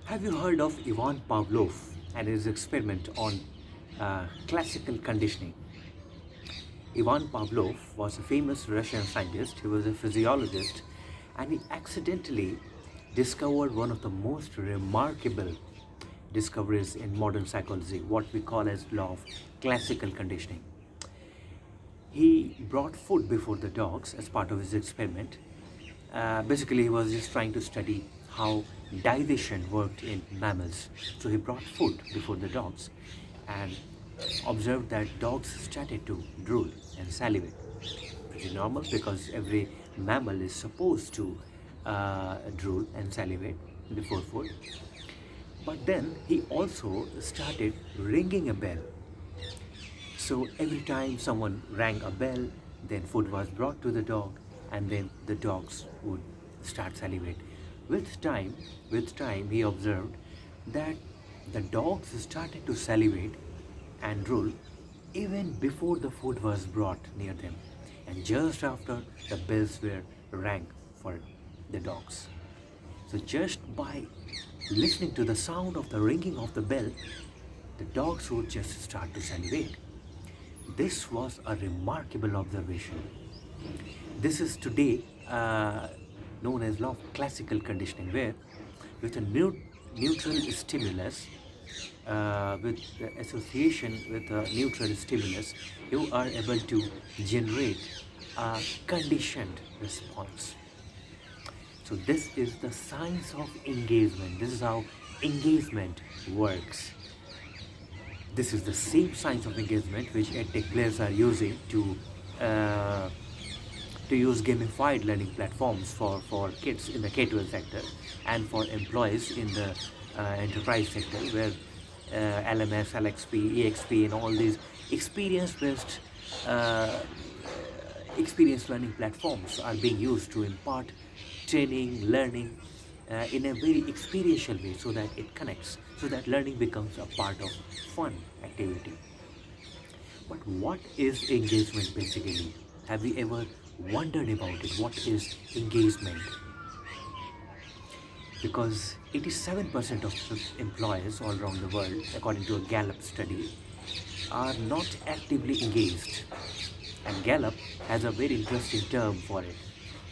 Have you heard of Ivan Pavlov and his experiment on classical conditioning? Ivan Pavlov was a famous Russian scientist. He was a physiologist and he accidentally discovered one of the most remarkable discoveries in modern psychology, what we call as law of classical conditioning. He brought food before the dogs as part of his experiment. Basically, he was just trying to study how digestion worked in mammals. So he brought food before the dogs and observed that dogs started to drool and salivate. Pretty normal because every mammal is supposed to drool and salivate before food. But then he also started ringing a bell. So every time someone rang a bell, then food was brought to the dog, and then the dogs would start salivate. With time, he observed that the dogs started to salivate and drool even before the food was brought near them, and just after the bells were rang for the dogs. So just by listening to the sound of the ringing of the bell, the dogs would just start to salivate. This was a remarkable observation. This is today known as law of classical conditioning, where with a neutral stimulus, with the association with a neutral stimulus, you are able to generate a conditioned response. So this is the science of engagement. This is how engagement works. This is the same science of engagement which edtech players are using uh, to use gamified learning platforms for kids in the K-12 sector and for employees in the enterprise sector, where LMS, LXP, EXP, and all these experience-based experience learning platforms are being used to impart training, learning in a very experiential way, so that it connects, so that learning becomes a part of fun activity. But what is engagement basically? Have you ever wondered about it? What is engagement? Because 87% of employers all around the world, according to a Gallup study, are not actively engaged. And Gallup has a very interesting term for it.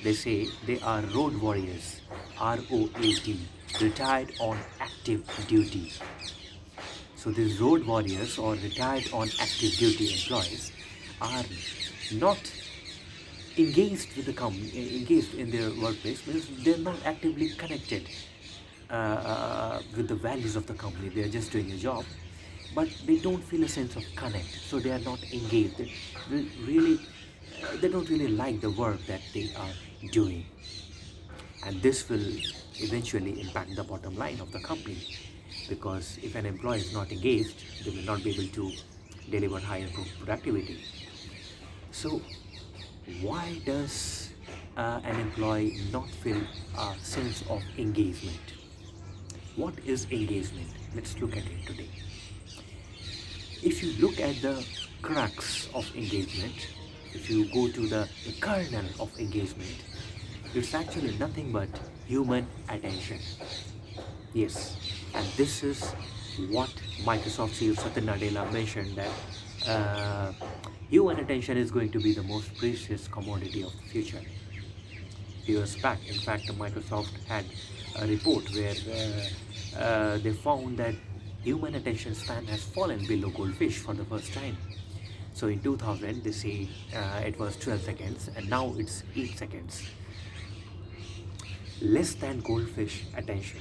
They say they are road warriors, ROAD, retired on active duty. So these road warriors or retired on active duty employees are not engaged with the company, engaged in their workplace, means they're not actively connected with the values of the company. They're just doing a job, but they don't feel a sense of connect. So they are not engaged. They don't really like the work that they are doing, and this will eventually impact the bottom line of the company, because if an employee is not engaged, they will not be able to deliver higher productivity. So why does an employee not feel a sense of engagement? What is engagement? Let's look at it today. If you look at the crux of engagement, if you go to the kernel of engagement, it's actually nothing but human attention. Yes, and this is what Microsoft CEO Satya Nadella mentioned, that human attention is going to be the most precious commodity of the future. Years back, in fact, Microsoft had a report where they found that human attention span has fallen below goldfish for the first time. So in 2000, they say it was 12 seconds, and now it's 8 seconds. Less than goldfish attention.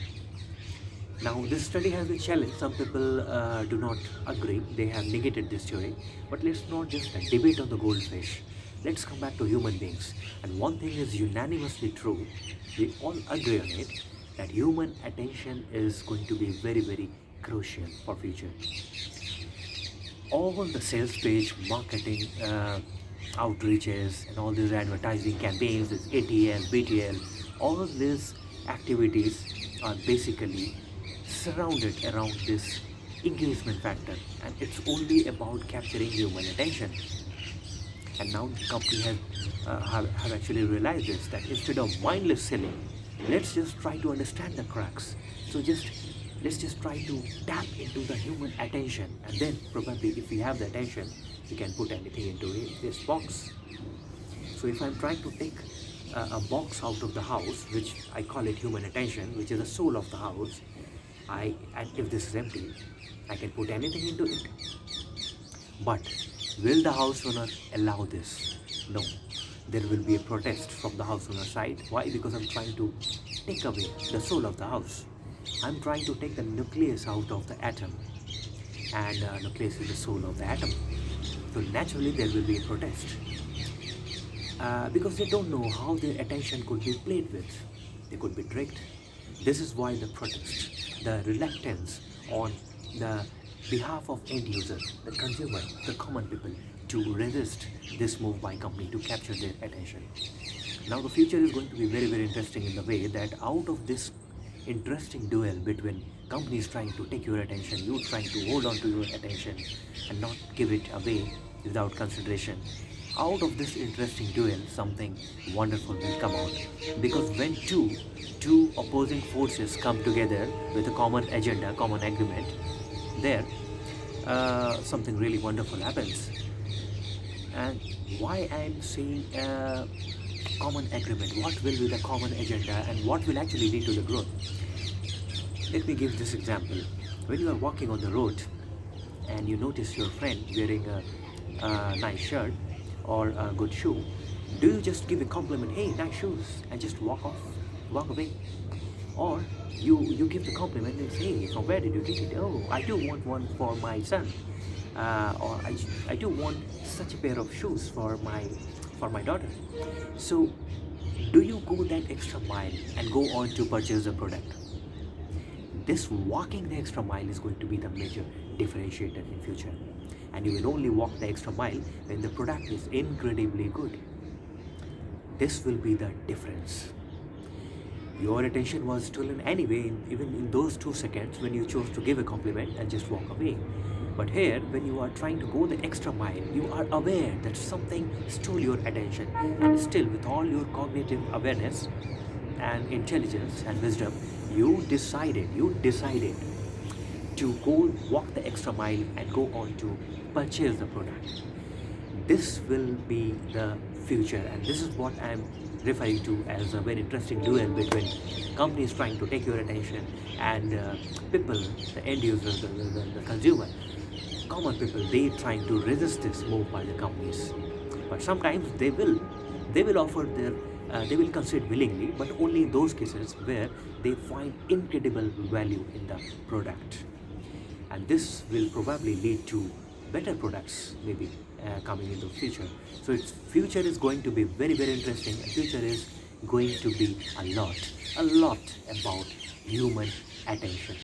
Now, this study has been challenged. Some people do not agree. They have negated this theory. But let's not just debate on the goldfish. Let's come back to human beings. And one thing is unanimously true. We all agree on it, that human attention is going to be very, very crucial for future. All the sales page, marketing, outreaches, and all these advertising campaigns, this ATL, BTL, all of these activities are basically surrounded around this engagement factor, and it's only about capturing human attention. And now the company have actually realized this, that instead of mindless selling, let's just try to understand the cracks. So just Let's just try to tap into the human attention, and then probably if we have the attention, we can put anything into this box. So if I'm trying to take a box out of the house, which I call it human attention, which is the soul of the house, and if this is empty, I can put anything into it. But will the house owner allow this? No. There will be a protest from the house owner side. Why? Because I'm trying to take away the soul of the house. I'm trying to take the nucleus out of the atom, and nucleus is the soul of the atom. So naturally there will be a protest because they don't know how their attention could be played with. They could be tricked. This is why the protest, the reluctance on the behalf of end user, the consumer, the common people, to resist this move by company to capture their attention. Now the future is going to be very, very interesting in the way that out of this interesting duel between companies trying to take your attention, you trying to hold on to your attention and not give it away without consideration. Out of this interesting duel, something wonderful will come out. Because when two opposing forces come together with a common agenda, common agreement, there something really wonderful happens. And why I'm saying common agreement, what will be the common agenda and what will actually lead to the growth? Let me give this example. When you are walking on the road and you notice your friend wearing a nice shirt or a good shoe, do you just give a compliment, hey, nice shoes, and just walk away? Or you give the compliment and say, hey, from where did you get it? Oh, I do want one for my son. Or I do want such a pair of shoes for my daughter. So do you go that extra mile and go on to purchase the product? This walking the extra mile is going to be the major differentiator in future. And you will only walk the extra mile when the product is incredibly good. This will be the difference. Your attention was stolen anyway, even in those 2 seconds when you chose to give a compliment and just walk away. But here, when you are trying to go the extra mile, you are aware that something stole your attention, and still with all your cognitive awareness and intelligence and wisdom, you decided to go walk the extra mile and go on to purchase the product. This will be the future, and this is what I'm referring to as a very interesting duel between companies trying to take your attention and people, the end users, the consumer, common people, they trying to resist this move by the companies. But sometimes they will offer their they will concede willingly, but only in those cases where they find incredible value in the product. And this will probably lead to better products maybe coming in the future. So its future is going to be very, very interesting. The future is going to be a lot about human attention.